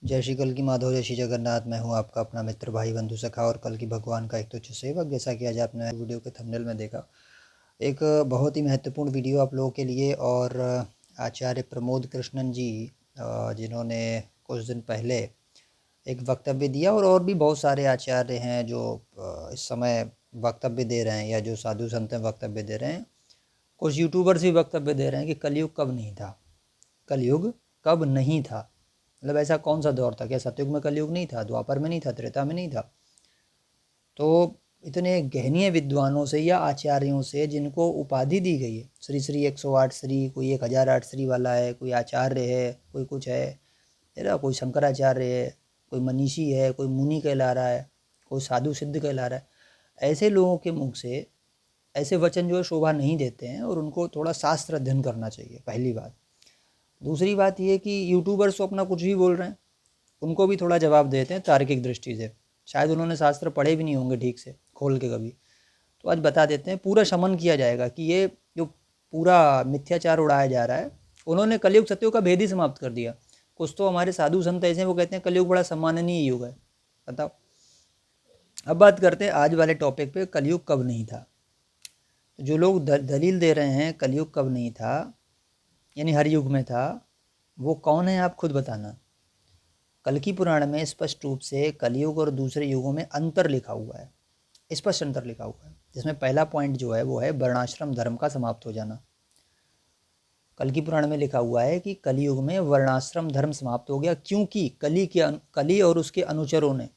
जय श्री कल की माधव, जय श्री जगन्नाथ। मैं हूं आपका अपना मित्र, भाई, बंधु, सखा और कल की भगवान का एक तुच्छ सेवक। जैसा कि आज आपने वीडियो के थंबनेल में देखा, एक बहुत ही महत्वपूर्ण वीडियो आप लोगों के लिए। और आचार्य प्रमोद कृष्णन जी, जिन्होंने कुछ दिन पहले एक वक्तव्य दिया, और भी बहुत सारे आचार्य हैं जो इस समय वक्तव्य दे रहे हैं, या जो साधु संत वक्तव्य दे रहे हैं। कुछ यूट्यूबर्स भी वक्तव्य दे रहे हैं कि कलयुग कब नहीं था, कलयुग कब नहीं था। मतलब ऐसा कौन सा दौर था? क्या सतयुग में कलयुग नहीं था? द्वापर में नहीं था? त्रेता में नहीं था? तो इतने गहनीय विद्वानों से या आचार्यों से, जिनको उपाधि दी गई है श्री श्री 108 श्री, कोई 1008 श्री वाला है, कोई आचार्य है, कोई कुछ है ना, कोई शंकराचार्य है, कोई मनीषी है, कोई मुनि कहला रहा है, कोई साधु सिद्ध कहला रहा है। ऐसे लोगों के मुख से ऐसे वचन जो है शोभा नहीं देते हैं, और उनको थोड़ा शास्त्र अध्ययन करना चाहिए, पहली बात। दूसरी बात ये कि यूट्यूबर्स तो अपना कुछ भी बोल रहे हैं, उनको भी थोड़ा जवाब देते हैं तार्किक दृष्टि से। शायद उन्होंने शास्त्र पढ़े भी नहीं होंगे ठीक से खोल के कभी। तो आज बता देते हैं, पूरा शमन किया जाएगा कि ये जो पूरा मिथ्याचार उड़ाया जा रहा है, उन्होंने कलयुग सतयुग का भेद ही समाप्त कर दिया। कुछ तो हमारे साधु संत ऐसे हैं, वो कहते हैं कलयुग बड़ा सम्माननीय युग है। बताओ। अब बात करते हैं आज वाले टॉपिक पे, कलयुग कब नहीं था। तो जो लोग दलील दे रहे हैं कलयुग कब नहीं था, यानी हर युग में था, वो कौन है आप खुद बताना। कल की पुराण में स्पष्ट रूप से कलयुग और दूसरे युगों में अंतर लिखा हुआ है, स्पष्ट अंतर लिखा हुआ है, जिसमें पहला पॉइंट जो है वो है वर्णाश्रम धर्म का समाप्त हो जाना। कल की पुराण में लिखा हुआ है कि कलयुग में वर्णाश्रम धर्म समाप्त हो गया, क्योंकि कली और उसके अनुचरों ने,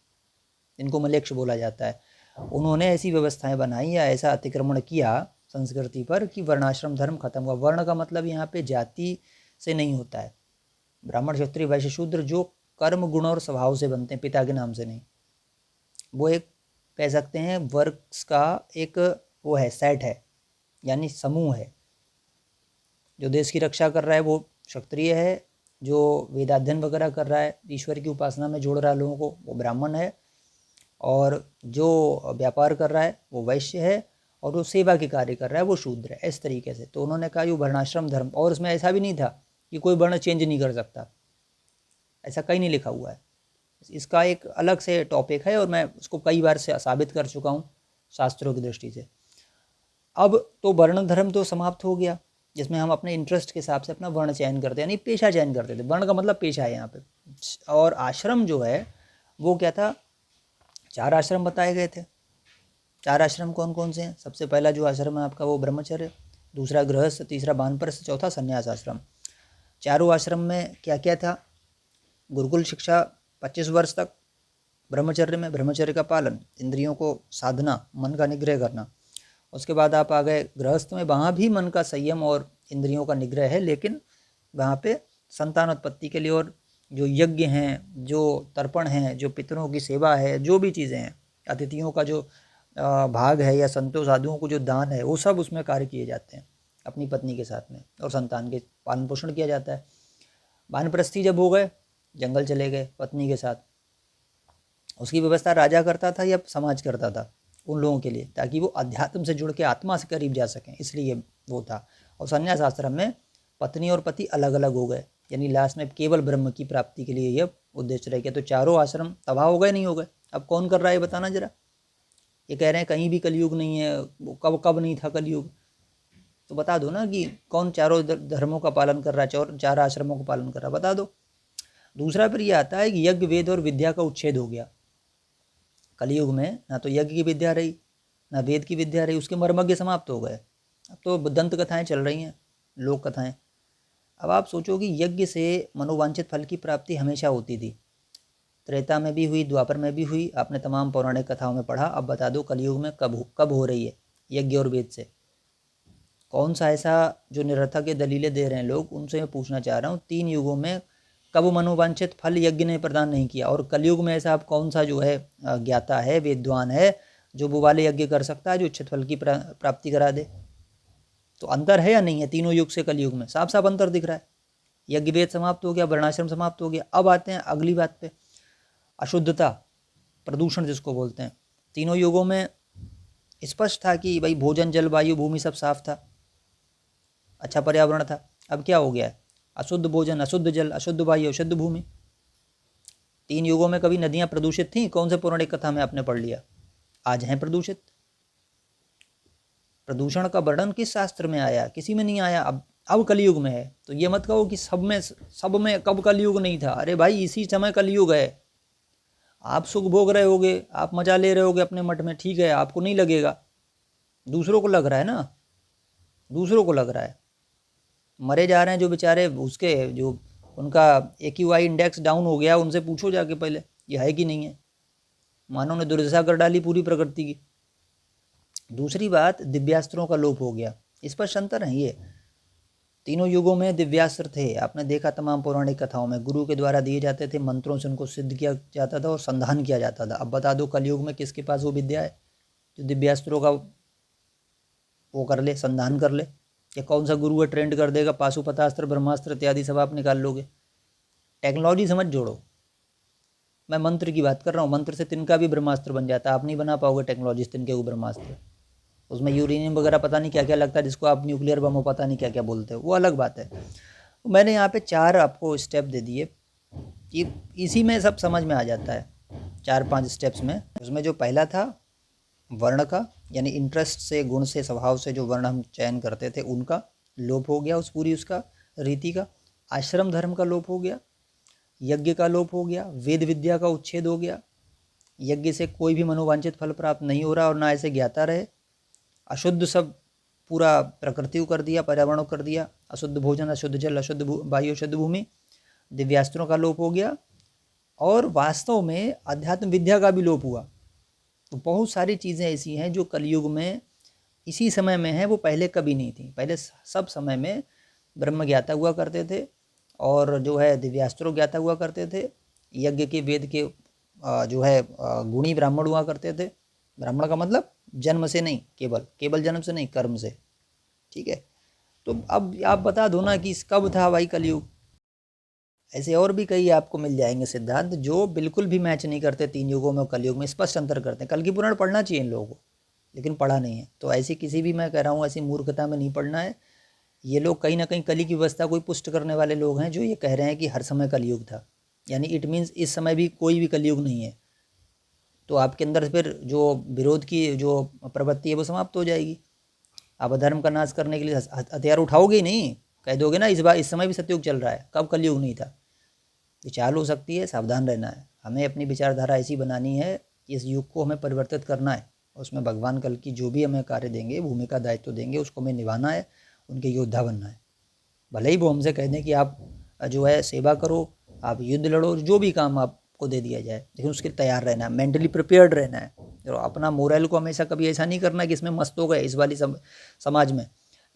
इनको मलेक्ष बोला जाता है, उन्होंने ऐसी व्यवस्थाएं बनाई या ऐसा अतिक्रमण किया संस्कृति पर कि वर्णाश्रम धर्म खत्म हुआ। वर्ण का मतलब यहाँ पे जाति से नहीं होता है। ब्राह्मण, क्षत्रिय, वैश्य, शूद्र जो कर्म, गुण और स्वभाव से बनते हैं, पिता के नाम से नहीं। वो एक कह सकते हैं वर्क्स का एक वो है, सेट है, यानी समूह है। जो देश की रक्षा कर रहा है वो क्षत्रिय है, जो वेदाध्ययन वगैरह कर रहा है, ईश्वर की उपासना में जोड़ रहा है लोगों को, वो ब्राह्मण है, और जो व्यापार कर रहा है वो वैश्य है, और जो सेवा के कार्य कर रहा है वो शूद्र है। इस तरीके से तो उन्होंने कहा ये वर्णाश्रम धर्म, और उसमें ऐसा भी नहीं था कि कोई वर्ण चेंज नहीं कर सकता, ऐसा कहीं नहीं लिखा हुआ है। इसका एक अलग से टॉपिक है, और मैं उसको कई बार से साबित कर चुका हूँ शास्त्रों की दृष्टि से। अब तो वर्ण धर्म तो समाप्त हो गया, जिसमें हम अपने इंटरेस्ट के हिसाब से अपना वर्ण चयन करते हैं, यानी पेशा चयन करते थे। वर्ण का मतलब पेशा है यहाँ पे। और आश्रम जो है वो क्या था, 4 आश्रम बताए गए थे। 4 आश्रम कौन कौन से हैं? सबसे पहला जो आश्रम है आपका वो ब्रह्मचर्य, दूसरा गृहस्थ, तीसरा वानप्रस्थ, चौथा संन्यास आश्रम। चारों आश्रम में क्या क्या था? गुरुकुल शिक्षा 25 वर्ष तक, ब्रह्मचर्य में ब्रह्मचर्य का पालन, इंद्रियों को साधना, मन का निग्रह करना। उसके बाद आप आ गए गृहस्थ में, वहाँ भी मन का संयम और इंद्रियों का निग्रह है, लेकिन वहाँ पे संतानोत्पत्ति के लिए, और जो यज्ञ हैं, जो तर्पण हैं, जो पितरों की सेवा है, जो भी चीज़ें हैं, अतिथियों का जो भाग है, या संतों साधुओं को जो दान है, वो सब उसमें कार्य किए जाते हैं अपनी पत्नी के साथ में, और संतान के पालन पोषण किया जाता है। वानप्रस्थी जब हो गए, जंगल चले गए पत्नी के साथ, उसकी व्यवस्था राजा करता था या समाज करता था उन लोगों के लिए, ताकि वो अध्यात्म से जुड़ के आत्मा से करीब जा सकें, इसलिए वो था। और संन्यास आश्रम में पत्नी और पति अलग अलग हो गए, यानी लास्ट में केवल ब्रह्म की प्राप्ति के लिए यह उद्देश्य रह गया। तो चारों आश्रम तबाह हो गए, नहीं हो गए? अब कौन कर रहा है बताना जरा। ये कह रहे हैं कहीं भी कलयुग नहीं है, वो कब कब नहीं था कलयुग, तो बता दो ना कि कौन चारों धर्मों का पालन कर रहा है, 4 आश्रमों का पालन कर रहा है, बता दो। दूसरा फिर ये आता है कि यज्ञ, वेद और विद्या का उच्छेद हो गया। कलयुग में ना तो यज्ञ की विद्या रही, ना वेद की विद्या रही, उसके मर्मज्ञ समाप्त हो गए। अब तो दंत कथाएं चल रही हैं, लोक कथाएं। अब आप सोचो कि यज्ञ से मनोवांछित फल की प्राप्ति हमेशा होती थी, त्रेता में भी हुई, द्वापर में भी हुई, आपने तमाम पौराणिक कथाओं में पढ़ा। अब बता दो कलयुग में कब हो रही है यज्ञ और वेद से? कौन सा ऐसा जो निरर्थक के दलीलें दे रहे हैं लोग, उनसे मैं पूछना चाह रहा हूँ, 3 युगों में कब मनोवांछित फल यज्ञ ने प्रदान नहीं किया? और कलयुग में ऐसा आप कौन सा जो है ज्ञाता है, विद्वान है, जो वो वाले यज्ञ कर सकता है जो इच्छित फल की प्राप्ति करा दे? तो अंतर है या नहीं है तीनों युग से कलयुग में? साफ साफ अंतर दिख रहा है। यज्ञ वेद समाप्त हो गया, वर्णाश्रम समाप्त हो गया। अब आते हैं अगली बात पे, अशुद्धता, प्रदूषण जिसको बोलते हैं। तीनों युगों में स्पष्ट था कि भाई भोजन, जल, वायु, भूमि सब साफ था, अच्छा पर्यावरण था। अब क्या हो गया है? अशुद्ध भोजन, अशुद्ध जल, अशुद्ध वायु, अशुद्ध भूमि। 3 युगों में कभी नदियाँ प्रदूषित थीं? कौन से पौराणिक कथा में आपने पढ़ लिया? आज हैं प्रदूषित। प्रदूषण का वर्णन किस शास्त्र में आया? किसी में नहीं आया। अब कलयुग में है, तो ये मत कहो कि सब में कब कलयुग नहीं था। अरे भाई, इसी समय कलयुग है। आप सुख भोग रहे होगे, आप मजा ले रहे होगे अपने मठ में, ठीक है, आपको नहीं लगेगा, दूसरों को लग रहा है ना, दूसरों को लग रहा है। मरे जा रहे हैं जो बेचारे, उसके जो उनका AQI इंडेक्स डाउन हो गया, उनसे पूछो जाके पहले ये है कि नहीं है। मानव ने दुर्दशा कर डाली पूरी प्रकृति की। दूसरी बात, दिव्यास्त्रों का लोप हो गया। स्पष्ट अंतर है ये। तीनों युगों में दिव्यास्त्र थे, आपने देखा तमाम पौराणिक कथाओं में गुरु के द्वारा दिए जाते थे, मंत्रों से उनको सिद्ध किया जाता था और संधान किया जाता था। अब बता दो कलयुग में किसके पास वो विद्या है जो दिव्यास्त्रों का वो कर ले, संधान कर ले? या कौन सा गुरु है ट्रेंड कर देगा, पाशुपतास्त्र ब्रह्मास्त्र इत्यादि सब आप निकाल लोगे? टेक्नोलॉजी समझ जोड़ो। मैं मंत्र की बात कर रहा हूँ, मंत्र से तिनका भी ब्रह्मास्त्र बन जाता है। आप नहीं बना पाओगे टेक्नोलॉजी से तिनके को ब्रह्मास्त्र। उसमें यूरेनियम वगैरह पता नहीं क्या क्या लगता है, जिसको आप न्यूक्लियर बम हो पता नहीं क्या क्या बोलते हो, वो अलग बात है। मैंने यहाँ पे 4 आपको स्टेप दे दिए कि इसी में सब समझ में आ जाता है, 4-5 स्टेप्स में। उसमें जो पहला था वर्ण का, यानी इंटरेस्ट से, गुण से, स्वभाव से जो वर्ण हम चयन करते थे उनका लोप हो गया, उस पूरी उसका रीति का। आश्रम धर्म का लोप हो गया, यज्ञ का लोप हो गया, वेद विद्या का उच्छेद हो गया। यज्ञ से कोई भी मनोवांछित फल प्राप्त नहीं हो रहा और ना ऐसे ज्ञाता रहे। अशुद्ध सब पूरा प्रकृति को कर दिया, पर्यावरण को कर दिया। अशुद्ध भोजन, अशुद्ध जल, अशुद्ध वायु, अशुद्ध भूमि। दिव्यास्त्रों का लोप हो गया और वास्तव में अध्यात्म विद्या का भी लोप हुआ। तो बहुत सारी चीज़ें ऐसी हैं जो कलयुग में इसी समय में है, वो पहले कभी नहीं थी। पहले सब समय में ब्रह्म ज्ञाता हुआ करते थे और जो है दिव्यास्त्रों ज्ञाता हुआ करते थे। यज्ञ के, वेद के जो है गुणी ब्राह्मण हुआ करते थे। ब्राह्मण का मतलब जन्म से नहीं, केवल जन्म से नहीं, कर्म से, ठीक है। तो अब आप बता दो ना कि कब था भाई कलयुग। ऐसे और भी कई आपको मिल जाएंगे सिद्धांत जो बिल्कुल भी मैच नहीं करते 3 युगों में और कलयुग में, स्पष्ट अंतर करते हैं। कल की पुराण पढ़ना चाहिए इन लोगों को, लेकिन पढ़ा नहीं है। तो ऐसी किसी भी, मैं कह रहा हूँ, ऐसी मूर्खता में नहीं पढ़ना है। ये लोग कहीं ना कहीं कली की व्यवस्था को पुष्ट करने वाले लोग हैं जो ये कह रहे हैं कि हर समय कलयुग था, यानी इट मीन्स इस समय भी कोई भी कलयुग नहीं है। तो आपके अंदर फिर जो विरोध की जो प्रवृत्ति है वो समाप्त हो जाएगी। आप अधर्म का नाश करने के लिए हथियार उठाओगे ही नहीं, कह दोगे ना इस समय भी सतयुग चल रहा है, कब कलयुग नहीं था। ये चाल हो सकती है, सावधान रहना है। हमें अपनी विचारधारा ऐसी बनानी है कि इस युग को हमें परिवर्तित करना है। उसमें भगवान कल की जो भी हमें कार्य देंगे, भूमिका दायित्व देंगे, उसको हमें निभाना है, उनके योद्धा बनना है। भले ही वो हमसे कह दें कि आप जो है सेवा करो, आप युद्ध लड़ो, जो भी काम आपको दे दिया जाए, लेकिन उसके लिए तैयार रहना है, मेंटली प्रिपेयर्ड रहना है। तो अपना मोरल को हमेशा कभी ऐसा नहीं करना कि इसमें मस्त हो गए। इस वाली समाज में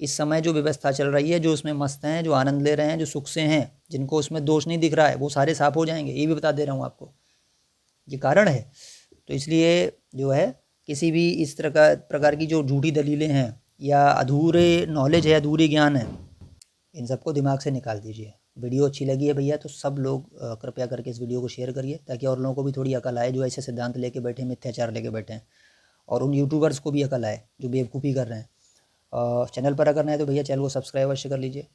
इस समय जो व्यवस्था चल रही है, जो उसमें मस्त हैं, जो आनंद ले रहे हैं, जो सुख से हैं, जिनको उसमें दोष नहीं दिख रहा है, वो सारे साफ हो जाएंगे। ये भी बता दे रहा हूँ आपको, ये कारण है। तो इसलिए जो है किसी भी इस तरह का प्रकार की जो झूठी दलीलें हैं या अधूरे नॉलेज है, अधूरी ज्ञान है, इन सबको दिमाग से निकाल दीजिए। वीडियो अच्छी लगी है भैया तो सब लोग कृपया करके इस वीडियो को शेयर करिए, ताकि और लोगों को भी थोड़ी अकल आए जो ऐसे सिद्धांत लेके बैठे, मिथ्याचार लेके बैठे हैं, और उन यूट्यूबर्स को भी अकल आए जो बेवकूफ़ी कर रहे हैं। चैनल पर अगर नए तो भैया चैनल को सब्सक्राइब अवश्य कर लीजिए।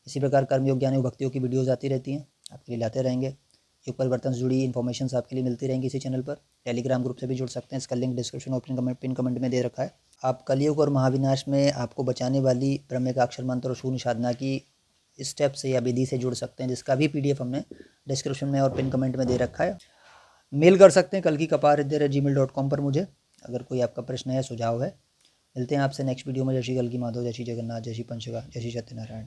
इसी प्रकार कर्मयोग, ज्ञान, भक्तियों की वीडियोज़ आती रहती हैं, आपके लिए लाते रहेंगे। युग परिवर्तन से जुड़ी इन्फॉर्मेशन आपके लिए मिलती रहेंगी इसी चैनल पर। टेलीग्राम ग्रुप से भी जुड़ सकते हैं, इसका लिंक डिस्क्रिप्शन और पिन कमेंट में दे रखा है। आप कलयुग और महाविनाश में आपको बचाने वाली ब्रह्मेकाक्षर मंत्र और शून्य साधना की स्टेप से या विधि से जुड़ सकते हैं, जिसका भी PDF हमने डिस्क्रिप्शन में और पिन कमेंट में दे रखा है। मेल कर सकते हैं kalkikapaar@gmail.com पर मुझे, अगर कोई आपका प्रश्न है, सुझाव है। मिलते हैं आपसे नेक्स्ट वीडियो में। जय श्री कल्की माधव, जय श्री जगन्नाथ, जय श्री पंचगा, जय श्री सत्यनारायण।